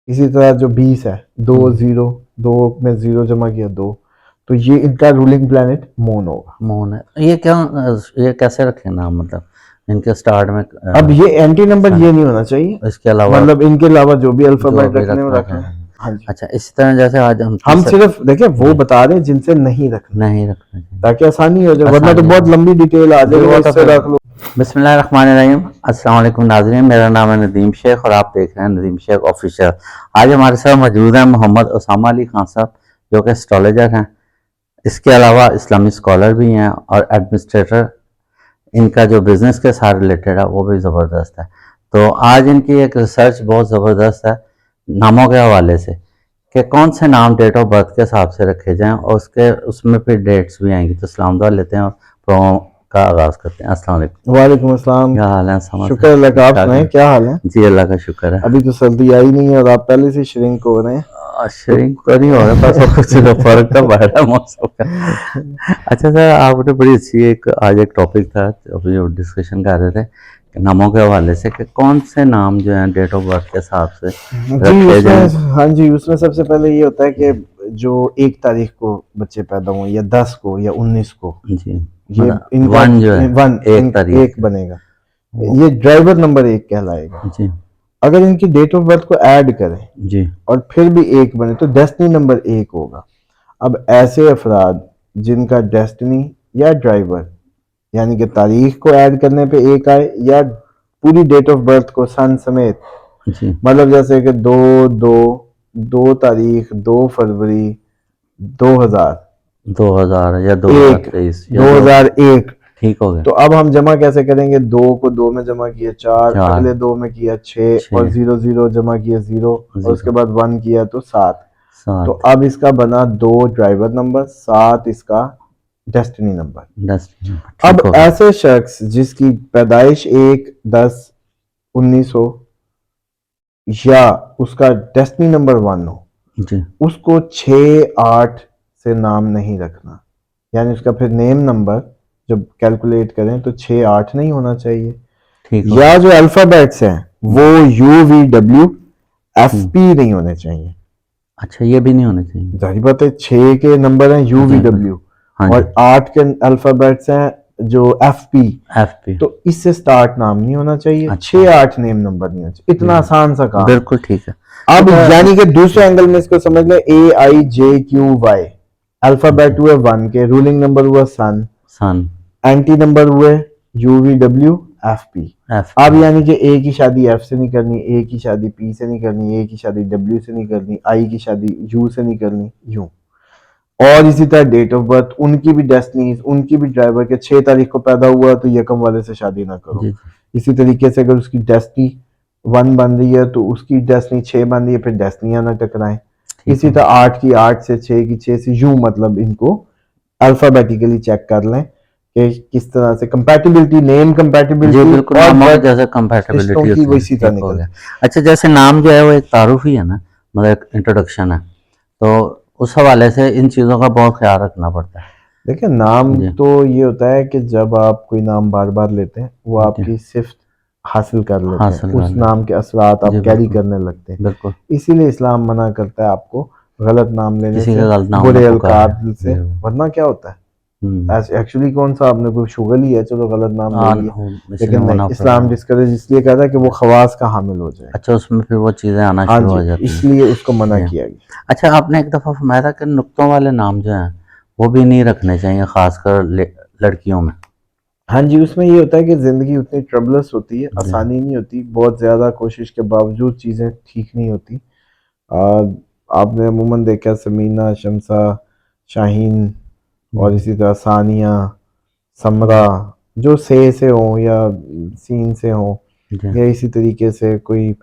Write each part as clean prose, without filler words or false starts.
इसी तरह जो 20 है, 2 0, 2 में 0 जमा किया 2, तो ये इनका रूलिंग प्लैनेट मून होगा। मून है। ये क्या, ये कैसे रखे नाम, मतलब इनके स्टार्ट में अब ये एंटी नंबर ये नहीं होना चाहिए, इसके अलावा मतलब इनके अलावा जो भी जो अल्फाबेट भी रखने में रखना रख लें। है। हाँ जी, अच्छा, इसी तरह जैसे आज हम सिर्फ देखिए वो बता रहे हैं जिनसे नहीं रखना, नहीं रखना चाहिए, ताकि आसानी हो जाए, वरना तो आसानी बहुत हो। लंबी डिटेल आ जी, जाएगी, वो तो इससे फिर रख लो। बिस्मिल्लाहिर्रहमानिर्रहीम। अस्सलाम वालेकुम नाज़रीन, मेरा नाम है नदीम शेख और आप देख रहे हैं नदीम शेख ऑफिशियल। आज हमारे साथ मौजूद हैं मोहम्मद उसामा अली खान साहब, जो कि एस्ट्रोलॉजर हैं। इसके अलावा इस्लामी स्कॉलर भी हैं और एडमिनिस्ट्रेटर। इनका जो बिज़नेस के साथ रिलेटेड है वो भी ज़बरदस्त है। तो आज इनकी एक रिसर्च बहुत ज़बरदस्त है नामों के हवाले से, कि कौन से नाम डेट ऑफ बर्थ के हिसाब से रखे जाएं, और उसके उसमें फिर डेट्स भी आएंगी। तो सलाम दुआ लेते हैं और प्रोग्राम का आगाज़ करते हैं। अस्सलाम वालेकुम। वालेकुम अस्सलाम। क्या हाल है समझ? शुक्र अल्लाह का, आप सुनाएं क्या हाल है? जी अल्लाह का शुक्र है। अभी तो सर्दी आई नहीं है और आप पहले से श्रिंक हो रहे हैं। श्रिंक तो नहीं हो रहा, बस वो कुछ फर्क तो पड़ रहा है मौसम का। अच्छा सर, आपने बड़ी अच्छी एक आज एक टॉपिक था, अभी जो डिस्कशन कर रहे थे कि नामों के हवाले से, कि कौन से नाम जो हैं डेट ऑफ बर्थ के हिसाब से जी रखे जाएं। उसमें, हाँ जी, उसमें सबसे पहले ये होता है कि जो 1 तारीख को बच्चे पैदा हुए या 10 को या 19 को, जी, ये मतलब इनका वन जो है वन एक तारीख एक बनेगा, वो। ये ड्राइवर नंबर 1 कहलाएगा। जी अगर इनकी डेट ऑफ बर्थ को ऐड करें जी और फिर भी 1 बने तो डेस्टिनी नंबर 1 होगा। अब ऐसे अफराद जिनका डेस्टिनी या ड्राइवर यानी कि तारीख को ऐड करने पे 1 आए, या पूरी डेट ऑफ बर्थ को सन समेत, जी, मतलब जैसे कि 2 फरवरी 2000 2000 या एक 2023 या जो 2001, ठीक हो गया। तो अब हम जमा कैसे करेंगे? 2 को 2 में जमा किया 4, 4 अगले 2 में किया 6, और 6 0 0 जमा किया 0, और उसके 0 बाद 1 किया तो 7। तो 7 अब इसका बना 2 ड्राइवर नंबर, 7 इसका डेस्टिनी नंबर। 10 अब ठीक हो गया। ऐसे शख्स जिसकी पैदाइश 1 10 19 हो या उसका डेस्टिनी नंबर 1 हो, जी उसको 6 8 से नाम नहीं रखना, यानी उसका फिर नेम नंबर जब कैलकुलेट करें तो 6 8 नहीं होना चाहिए। ठीक हो या गया। जो अल्फाबेट्स हैं वो UVWFP नहीं होने चाहिए। अच्छा, ये भी नहीं होने चाहिए। जाहिर बात है, 6 के नंबर हैं जी UVW हाँ जी, और 8 के अल्फाबेट्स हैं जो FP, FP। तो इससे स्टार्ट नाम नहीं होना चाहिए। अच्छा 6 8 नेम नंबर नहीं होना चाहिए। इतना आसान सा काम है। बिल्कुल ठीक है। अब अच्छा, यानी कि दूसरे एंगल में इसको समझ लें, AIJQY अल्फाबेट हुए 1 के, रूलिंग नंबर हुआ सन, सन, एंटी नंबर हुए UVWFP। अब FP। यानी कि ए की शादी एफ से नहीं करनी, ए की शादी पी से नहीं करनी, ए की शादी डब्ल्यू से नहीं करनी, आई की शादी यू से नहीं करनी, यूं। और इसी तरह डेट ऑफ बर्थ, उनकी भी डेस्टिनी, उनकी भी ड्राइवर के 6 तारीख को पैदा हुआ तो यकम वाले से शादी ना करो। जी जी, इसी तरीके से अगर उसकी डेस्टिनी 1 बन रही है तो उसकी डेस्टिनी 6 बन रही है, फिर डेस्टिनियां ना टकराएं। ठीक इसी हो तरह गया। 8 की 8 से, 6 की 6 से, यूं मतलब इनको अल्फाबेटिकली चेक कर लें कि किस तरह से कंपैटिबिलिटी, नेम जी कंपैटिबिलिटी बिल्कुल, और नामों के बर्थ जैसे हिस्ट्रों कंपैटिबिलिटी की होती वो है। इसी तरह ठीक हो गया। निकलती। अच्छा, जैसे नाम जो है वो एक तारुफ ही है ना, मतलब एक इंट्रोडक्शन है, तो उस हवाले से इन चीज़ों का बहुत ख्याल रखना पड़ता है। देखिए नाम जी तो ये होता है कि जब आप कोई नाम बार बार लेते हैं वो जी, आपकी सिर्फ हासिल कर लेते हैं, हासिल उस करना नाम के असरात जी आप कैरी बिल्कुल करने लगते हैं। बिल्कुल। इसीलिए इस्लाम मना करता है आपको गलत नाम लेने किसी से, का गलत नाम ना बुरे पुकारे। अलकाब से, जी वरना क्या होता है, हम्म, एक्चुअली कौन सा आपने कोई शुगल ही है, चलो गलत नाम ले लिया, इसलिए लेकिन नहीं, मना इस्लाम फरमा। डिस्करेज इसलिए कहता है कि वो खवास का हामिल हो जाए। अच्छा, उसमें फिर वो चीज़ें आना हाँ शुरू जी, हो जाती हैं। इसलिए उसको मना जी। किया गया। अच्छा, आपने एक दफ़ा फरमाया था कि नुक्तों वाले नाम जो हैं वो भी नहीं रखने चाहिए, खासकर लड़कियों में। हाँ जी, उसमें ये होता है कि ज़िंदगी उतनी ट्रबलस होती है, जी आसानी नहीं होती, बहुत ज़्यादा कोशिश के बावजूद चीज़ें ठीक नहीं होती। आपने अमूमन देखा समीना, शमसा, शाहीन और इसी तरह सानिया, समरा, जो से हों या सीन से हों, जी या इसी तरीके से कोई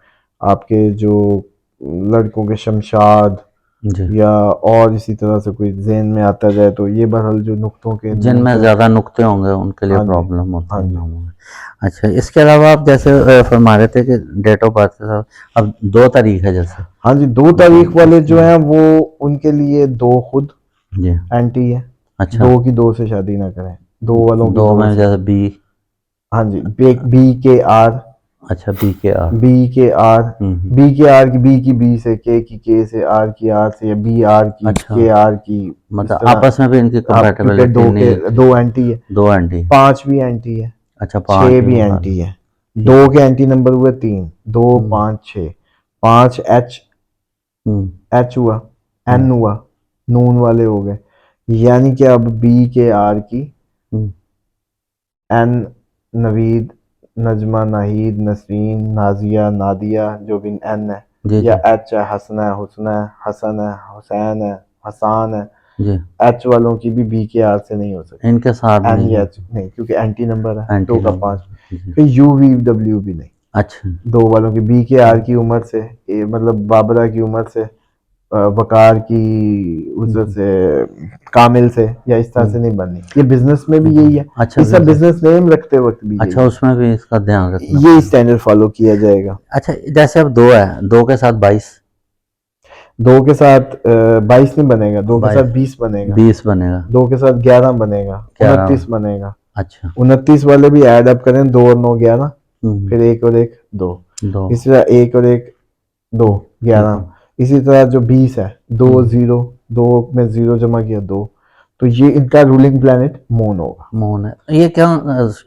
आपके जो लड़कों के शमशाद, जी, या और इसी तरह से कोई ज़हन में आता जाए, तो ये बहरहाल जो नुक्तों के नून जिनमें से। ज़्यादा नुक्ते होंगे उनके लिए हाँ जी, प्रॉब्लम होती हाँ है जी, नामों में। अच्छा, इसके अलावा आप जैसे फरमा रहे थे कि डेट ऑफ बर्थ के साथ अब 2 तारीख है जैसे। हाँ जी, 2 तारीख जी वाले जो उसमें। हैं वो उनके लिए 2 खुद जी एंटी है। अच्छा, 2 की 2 से शादी ना करें, 2 वालों की 2 2 में से। जैसे बी। हाँ जी, BKR अच्छा, BKR। बी के आर, बी के आर की बी की बी से, के से, आर की आर से, या बी आर की अच्छा, के आर की, इस मतलब तरह। आपस में भी इनकी आप क्योंकि कंपैटिबिलिटी नहीं है। दो एंटी है, 2 एंटी। 5 भी एंटी है, अच्छा, 6 5 भी होगा। एंटी है। ठीक 2 है। के एंटी नंबर हुए 3, 2 हम्म 5 6, 5 एच, हम्म एच हुआ, एन हम्म हुआ, नून वाले हो गए। यानी कि अब बी के आर की हम्म, एन, नवीद, नजमा, नाहिद, नसरीन, नाजिया, नादिया, जो भी एन है, जी या जी एच है, हसना है, हुस्ना है, हसन है, हुसैन है, हसान है। जी। एच वालों की भी बी के आर से नहीं हो सकती, इनके साथ एन नहीं या है। एच नहीं, क्योंकि एंटी नंबर है, एंटी 2 का नंबर। 5। जी। फिर यू वी डब्ल्यू भी नहीं, अच्छा। 2 वालों की बी के आर की उम्र से, मतलब बाबरा की उम्र से, वकार की उजर से, कामिल से, या इस तरह से नहीं बननी। ये बिजनेस में भी यही है, अच्छा, इस सब बिजनेस नेम रखते वक्त भी अच्छा, यही उसमें भी इसका ध्यान रखना है, ये पड़ेगा। स्टैंडर्ड फॉलो किया जाएगा। अच्छा, जैसे अब 2 है, 2 के साथ 22। 2 के साथ 22 नहीं बनेगा, 2 के 22, साथ 20 बनेगा, 20 बनेगा। 2 के साथ 11 बनेगा, 11। 29 बनेगा। अच्छा। 29 वाले भी ऐड अप करें, 2 और 9 11, हम्म फिर 1 और 1 2, 2। इसी तरह 1 और 1 2 ठीक है। 11। इसी तरह जो 20 है, 2 हम्म, 0, 2 में 0 जमा किया 2, तो ये इनका रूलिंग प्लैनेट मून होगा। मोहन है ये क्या,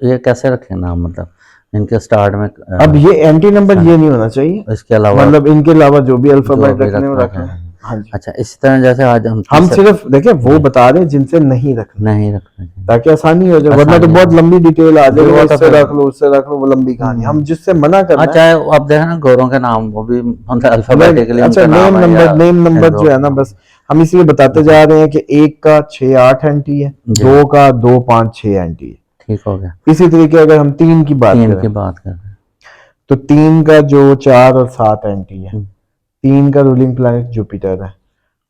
ये कैसे रखे नाम, मतलब इनके स्टार्ट में अब ये एंटी नंबर सन, ये नहीं होना चाहिए, इसके अलावा मतलब इनके अलावा जो भी जो अल्फाबेट भी रखने हो रखना रख लें। चाहिए। हाँ जी, अच्छा, इसी तरह जैसे आज हम हम तीसरे सिर्फ देखिए वो जी, बता रहे हैं जिनसे नहीं रखना, नहीं रखना चाहिए। ताकि आसानी हो जाए, वरना तो आसानी बहुत हो। लंबी डिटेल आ जी, जाएगी, वो तो इससे फिर रख लो, उससे रख लो, वो लंबी कहानी। हम जिससे मना हाँ, करना है, चाहे आप देखें ना गोरों के नाम, वो भी मतलब नेम, अल्फाबेटिकली अच्छा उनका नाम है, या नेम नंबर हिंदुओं जो है का ना, नाम बस हम इसलिए बताते जी जा रहे हैं कि 1 का 6 8 एंटी है, जी। 2 का 2 5 6 एंटी है। ठीक हो गया। इसी तरीके अगर हम 3 की बात 3 करें, की बात कर रहे तो 3 का जो 4 और 7 एंटी है, हैं। 3 का रूलिंग प्लैनेट जुपिटर है,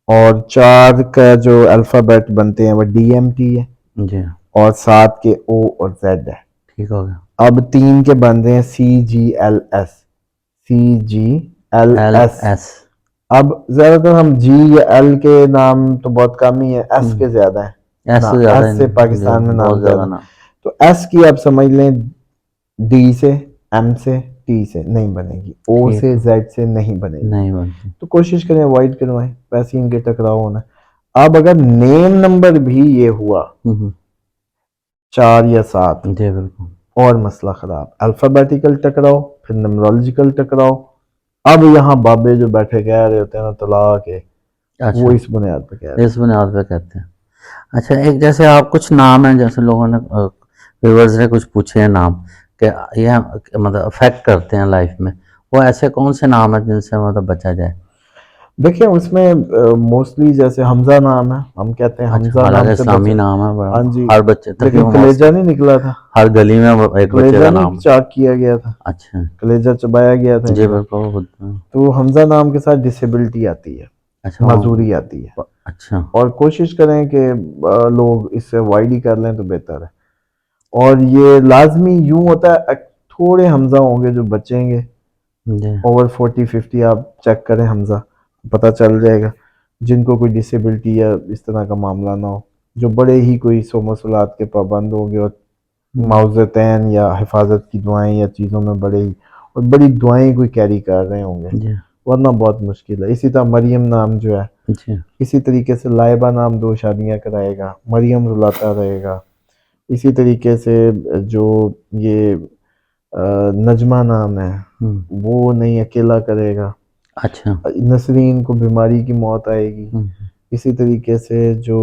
और 4 का जो अल्फाबेट बनते हैं वो डीएमटी है, जी, और 7 के ओ और जेड है। ठीक हो गया। अब 3 के बन रहे हैं CGLS, एल CGLS। एस। अब ज्यादातर हम जी या एल के नाम तो बहुत कम ही है, एस के ज्यादा है एस ना, से ज़्यादा एस से जी, पाकिस्तान में बहुत नाम ज़्यादा ज्यादा। नाम। तो एस की आप समझ लें, डी से, एम से, टी से नहीं बनेगी, ओ ठीक से, है, जेड से नहीं बनेगी। नहीं बनती। तो कोशिश करें अवॉइड करवाएं, वैसे ही इनके टकराव होना है। अब अगर नेम नंबर भी ये हुआ हम्म, 4 या 7, जी बिल्कुल। और मसला खराब, अल्फाबेटिकल टकराओ, फिर नमरोलॉजिकल टकराओ। अब यहाँ बाबे जो बैठे कह रहे होते हैं ना तलाक है, वो अच्छा, इस बुनियाद पर कह रहे इस बुनियाद पे कहते हैं। अच्छा, एक जैसे आप कुछ नाम हैं, जैसे लोगों ने व्यूअर्स ने कुछ पूछे हैं नाम, कि यह मतलब अफेक्ट करते हैं लाइफ में, वो ऐसे कौन से नाम है जिनसे मतलब बचा जाए? हैं। देखिए उसमें मोस्टली जैसे हमजा नाम है, हम कहते हैं अच्छा, हमजा नाम हालांकि से इस्लामी बचे। नाम है बड़ा, हाँ जी, हर बच्चे लेकिन तकरीबन कलेजा मोस्टली नहीं निकला था, हर गली में एक बच्चे कलेजा का नहीं नाम। चाक किया गया था, अच्छा। कलेजा चबाया गया था जी इनका। बिल्कुल तो हमजा नाम के साथ डिसेबिलिटी आती है, अच्छा माजूरी आती है, अच्छा। और कोशिश करें कि लोग इससे अवॉइड ही कर लें तो बेहतर है। और ये लाजमी यूं होता है, थोड़े हमजा होंगे जो बचेंगे, जी ओवर 40 50 आप चेक करें हमजा, पता चल जाएगा, जिनको कोई डिसेबिलिटी या इस तरह का मामला ना हो, जो बड़े ही कोई सो मसलात के पाबंद होंगे, और मुआवज़तैन या हिफाजत की दुआएं या चीज़ों में बड़े ही और बड़ी दुआएं कोई कैरी कर रहे होंगे, जी वरना बहुत मुश्किल है। इसी तरह मरियम नाम जो है, जी। इसी तरीके से लाइबा नाम 2 शादियां कराएगा, मरियम रुलाता रहेगा। इसी तरीके से जो ये नजमा नाम है, हम्म, वो नहीं अकेला करेगा। अच्छा। नसरीन को बीमारी की मौत आएगी। हम्म, इसी तरीके से जो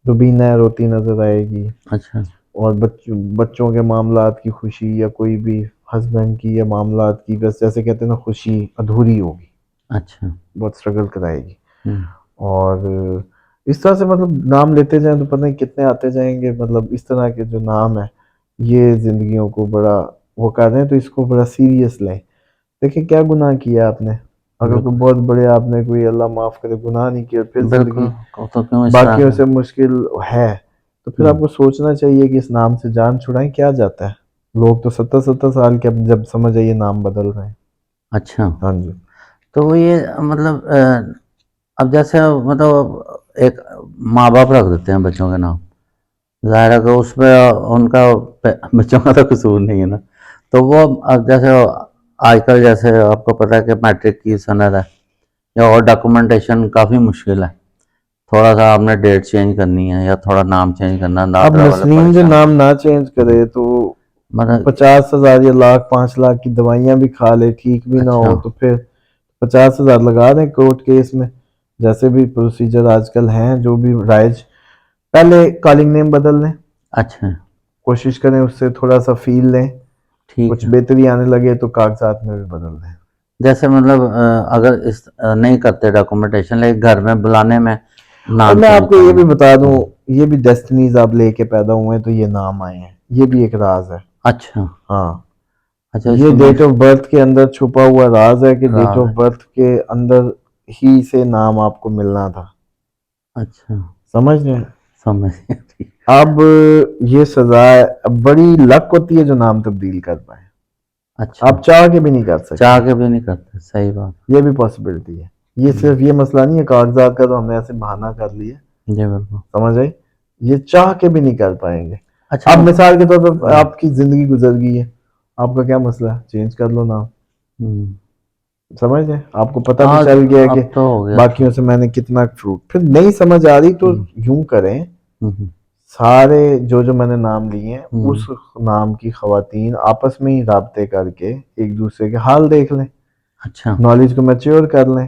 रुबीना रोती नजर आएगी, अच्छा और बच्चों के मामलात की खुशी, या कोई भी हस्बैंड की या मामलात की, बस जैसे कहते हैं ना, खुशी अधूरी होगी, अच्छा। बहुत स्ट्रगल कराएगी। हम्म, और इस तरह से मतलब नाम लेते जाएं तो पता नहीं कितने आते जाएंगे। मतलब इस तरह के जो नाम है, ये जिंदगियों को बड़ा वो कर रहे हैं, तो इसको बड़ा सीरियस लें। देखिए क्या गुनाह किया आपने, अगर कोई बिल्कुल बहुत बड़े आपने कोई अल्लाह माफ करे गुनाह नहीं किया, फिर बिल्कुल। जिंदगी तो क्यों इस तरह बाकियों का? से मुश्किल है, तो फिर हम्म, आपको सोचना चाहिए कि इस नाम से जान छुड़ाएं, क्या जाता है। लोग तो 70 70 साल के अब जब समझ आइए नाम बदल रहे हैं। अच्छा। हाँ जी, तो ये मतलब अब जैसे मतलब एक माँ बाप रख देते हैं बच्चों के नाम, ज़ाहिर है कि उसमें उनका बच्चों का तो कसूर नहीं है ना, तो वो अब जैसे आजकल जैसे आपको पता है कि मैट्रिक की सनद है या और डॉक्यूमेंटेशन काफ़ी मुश्किल है, थोड़ा सा आपने डेट चेंज करनी है या थोड़ा नाम चेंज करना, अब दाखिला वाला नस्लीम जो परेशान नाम ना चेंज करे तो मतलब 50,000 या लाख 5 लाख की दवाइयां भी खा ले, ठीक भी ना अच्छा हो तो फिर 50,000 लगा दें कोर्ट केस में। जैसे भी प्रोसीजर आजकल हैं, जो भी राइज, पहले कॉलिंग नेम बदल लें, अच्छा कोशिश करें उससे थोड़ा सा फील लें, ठीक कुछ है। बेहतरी आने लगे तो कागजात में भी बदल दें। जैसे मतलब अगर इस नहीं करते डॉक्यूमेंटेशन, लेकिन घर में बुलाने में और नाम मैं चेंज आपको ये भी करना। बता दूं, ये भी डेस्टिनीज आप लेके पैदा हुए हैं तो ये नाम आए हैं, ये भी एक राज है। अच्छा हाँ, अच्छा ये इसको मैं डेट ऑफ बर्थ के अंदर छुपा हुआ राज है कि डेट राज ऑफ है। बर्थ के अंदर ही से नाम आपको मिलना था। अच्छा समझ रहे हैं? समझ गया, ठीक। अब ये सजा है, अब बड़ी लक होती है जो नाम तब्दील कर पाए, अच्छा आप चाह के भी नहीं कर चाह सकते। के भी नहीं करते, सही बात। ये भी पॉसिबिलिटी है। ये सिर्फ ये मसला नहीं है कागजात का तो हमने ऐसे बहाना कर लिया, जी बिल्कुल। समझ आई? ये चाह के भी नहीं कर पाएंगे। अच्छा अब मिसाल के तौर पर आपकी जिंदगी गुजर गई है, आपका क्या मसला है, चेंज कर लो नाम। हम्म, समझ रहे हैं? आपको पता भी आज चल गया है कि अब तो हो गया तो। बाकियों से मैंने कितना फ्रूट, फिर नहीं समझ आ रही तो हम्म, यूं करें, हम्म, सारे जो जो मैंने नाम लिए हैं हम्म, उस नाम की खवातीन आपस में ही राब्ते करके एक दूसरे के हाल देख लें, अच्छा नॉलेज को मैच्योर कर लें।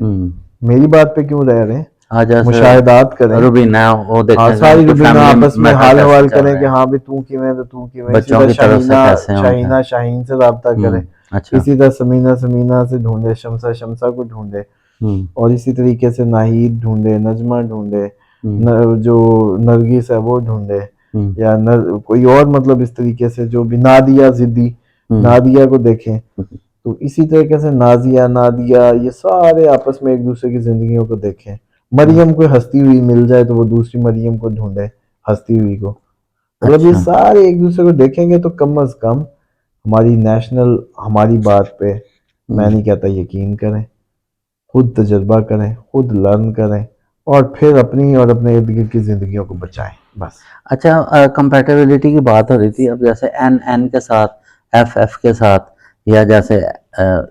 मेरी बात पे क्यों रह रहे हैं, आज जैसे मुशाहिदात करें। रुबीना है, वो हाँ, देखें कि सारी उनकी रुबीना फैमिली आपस में मैटर हाल कैसे हवाल चल करें रहे कि हैं, हाँ भी तू किवें है तो तू किवें, इसी बच्चों तरह की तरफ से शाहीना कैसे हैं उनके। शाहीना शाहीन से रब्ता करें, अच्छा। इसी तरह समीना समीना से ढूंढे, शमसा शमसा को ढूंढे, हम्म और इसी तरीके से नाहिद ढूंढे, नजमा ढूंढे, हम्म जो नरगिस है वो ढूंढे, हम्म या कोई और, मतलब इस तरीके से जो भी, नादिया जिद्दी, हम्म नादिया को देखें। तो इसी तरीके से नाजिया नादिया ये सारे आपस में एक दूसरे की जिंदगियों को देखें। मरियम कोई हंसती हुई मिल जाए तो वो दूसरी मरियम को ढूंढे, हंसती हुई को। मतलब ये अच्छा। सारे एक दूसरे को देखेंगे तो कम अज कम हमारी नेशनल, हमारी बात पे मैं नहीं कहता यकीन करें, खुद तजर्बा करें, खुद लर्न करें, और फिर अपनी और अपने इर्द गिर्द की जिंदगियों को बचाएं बस। अच्छा कंपैटिबिलिटी की बात हो रही थी, अब जैसे एन एन के साथ, एफ एफ के साथ, या जैसे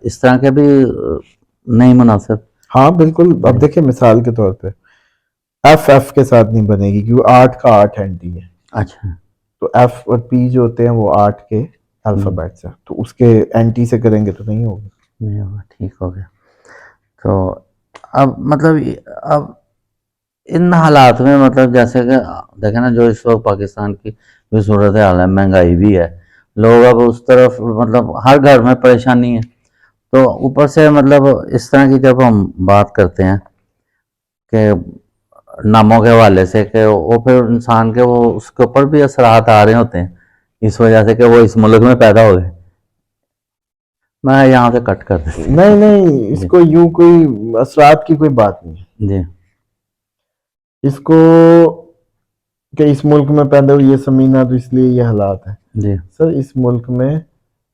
इस तरह के भी नहीं मुनासिब। हाँ बिल्कुल, अब जी। देखिए मिसाल के तौर पे एफ एफ के साथ नहीं बनेगी क्योंकि 8 का 8 एंटी है, अच्छा। तो एफ और पी जो होते हैं वो 8 के हम्म, अल्फाबेट्स हैं, तो उसके एंटी से करेंगे तो नहीं होगी। नहीं होगा, ठीक हो गया। तो अब मतलब अब इन हालात में मतलब जैसे कि देखें ना, जो इस वक्त पाकिस्तान की जो सूरत हाल है, महंगाई भी है, लोग अब उस तरफ मतलब हर घर में परेशानी है, तो ऊपर से मतलब इस तरह की जब हम बात करते हैं कि नामों के हवाले से, कि वो फिर इंसान के वो उसके ऊपर भी असरात आ रहे होते हैं इस वजह से कि वो इस मुल्क में पैदा हो गए। मैं यहाँ से कट कर देती नहीं हूँ। नहीं, जी इसको यूं कोई असरात की कोई बात नहीं है, जी इसको कि इस मुल्क में पैदा हुई है समीना तो इसलिए ये हालात है। जी। सर इस मुल्क में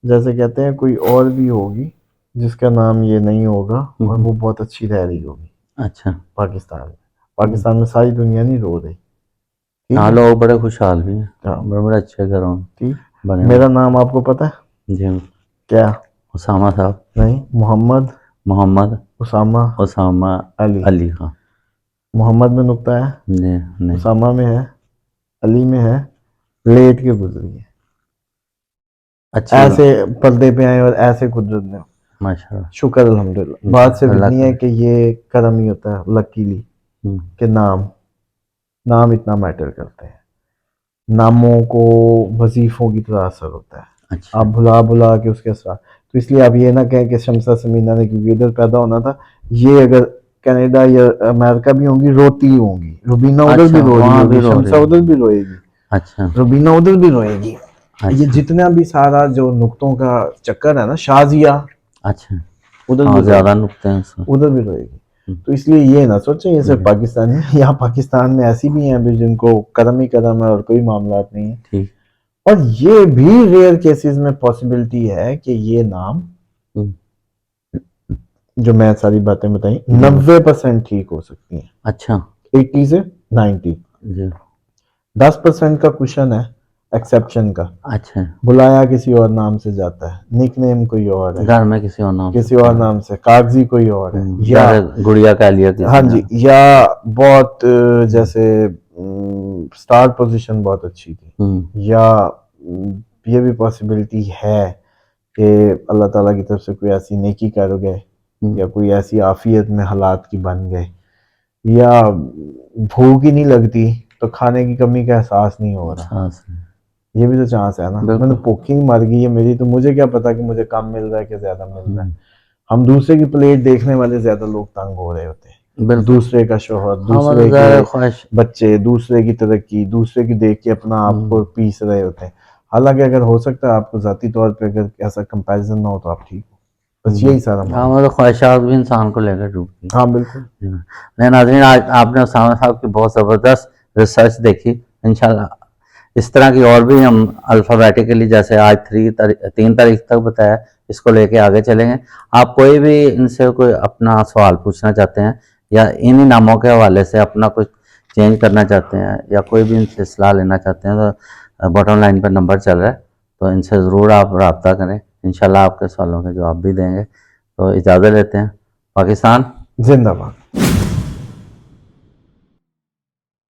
जैसे कहते हैं कोई और भी होगी जिसका नाम ये नहीं होगा और वो बहुत अच्छी रह रही होगी अच्छा। पाकिस्तान में। पाकिस्तान में सारी दुनिया नहीं रो रही, ठीक हाँ है? लोग बड़े खुशहाल भी हैं, हाँ बड़े बड़े अच्छे घरों में ठीक। बने हुए। मेरा नाम आपको पता है जी। क्या? उसामा साहब। नहीं, मोहम्मद मोहम्मद उसामा उसामा अली। अली खान। मोहम्मद में नुक्ता है, जी नहीं। उसामा में है, अली में है, लेट के गुजरी है, अच्छी ऐसे पर्दे पे आए और ऐसे गुजर गए। माशाल्लाह। शुक्र अल्हम्दुलिल्लाह। बात सिर्फ अल्लाह इतनी का। है कि ये करम ही होता है, लकीली, कि नाम नाम इतना मैटर करते हैं, नामों को वजीफों की तरह असर होता है, अच्छा। आप भुला भुला के उसके असर। तो इसलिए आप ये ना कहें कि शमसा समीना ने क्योंकि इधर पैदा होना था, ये अगर कनाडा या अमेरिका भी होंगी रोती होंगी, रुबीना उधर भी अच्छा रो रही वहाँ भी होगी, रो रही शमसा उधर है। भी रोएगी, अच्छा रुबीना उधर भी रोएगी। ये अच्छा जितना भी सारा जो नुक्तों का चक्कर है ना, शाजिया अच्छा। उधर भी हाँ ज़्यादा रोएगी, नुकते हैं उसमें। उधर भी रोएगी। हम्म, तो इसलिए ये ना सोचें ये सिर्फ जी, पाकिस्तानी है, यहाँ पाकिस्तान में ऐसी भी हैं अभी जिनको करम ही करम है और कोई मामला नहीं है। ठीक। और ये भी रेयर केसेस में पॉसिबिलिटी है कि ये नाम, हम्म, जो मैं सारी बातें बताई, जी। 90% ठीक हो सकती हैं, अच्छा 80 से 90। जी। 10% का क्वेश्चन है एक्सेप्शन का। अच्छा, बुलाया किसी और नाम से जाता है, निकनेम कोई और है, घर में किसी और नाम किसी और नाम से, कागजी कोई और है, या जैसे गुड़िया कह लिया किसी हाँ ने। जी, या बहुत जैसे स्टार पोजीशन बहुत अच्छी थी, या ये भी पॉसिबिलिटी है कि अल्लाह ताला की तरफ से कोई ऐसी नेकी कर गए, या कोई ऐसी आफियत में हालात की बन गए, या भूख ही नहीं लगती तो खाने की कमी का एहसास नहीं हो रहा, हाँ सर, ये भी तो चांस है ना। बिल्कुल। मैंने भूखी मर गई है मेरी, तो मुझे क्या पता कि मुझे कम मिल रहा है कि ज्यादा मिल रहा है। हम दूसरे की प्लेट देखने वाले ज्यादा लोग तंग हो रहे होते हैं, बिल्कुल। दूसरे का शोहर, हाँ, दूसरे मतलब ज़ाहिर के ख्वाहिश। बच्चे, दूसरे की तरक्की, दूसरे की देख के अपना आप को पीस रहे होते हैं। हालांकि अगर हो सकता है आपको जाती तौर पे अगर ऐसा कंपैरिजन ना हो तो आप ठीक हो, बस यही सारा हाँ, मामला। मतलब ख्वाहिशात भी इंसान को लेकर डूबती हाँ बिल्कुल। हैं। नहीं नाज़रीन, आज आपने उसामा साहब की बहुत ज़बरदस्त रिसर्च देखी। इंशाल्लाह इस तरह की और भी हम अल्फ़ाबेटिकली, जैसे आज 3 तारीख तक बताया, इसको लेके आगे चलेंगे। आप कोई भी इनसे कोई अपना सवाल पूछना चाहते हैं, या इन्हीं नामों के हवाले से अपना कुछ चेंज करना चाहते हैं, या कोई भी इनसे सलाह लेना चाहते हैं, तो बॉटम लाइन पर नंबर चल रहा है, तो इनसे ज़रूर आप रब्ता करें। इंशाल्लाह आपके सवालों के जवाब भी देंगे। तो इजाज़त लेते हैं। पाकिस्तान जिंदाबाद।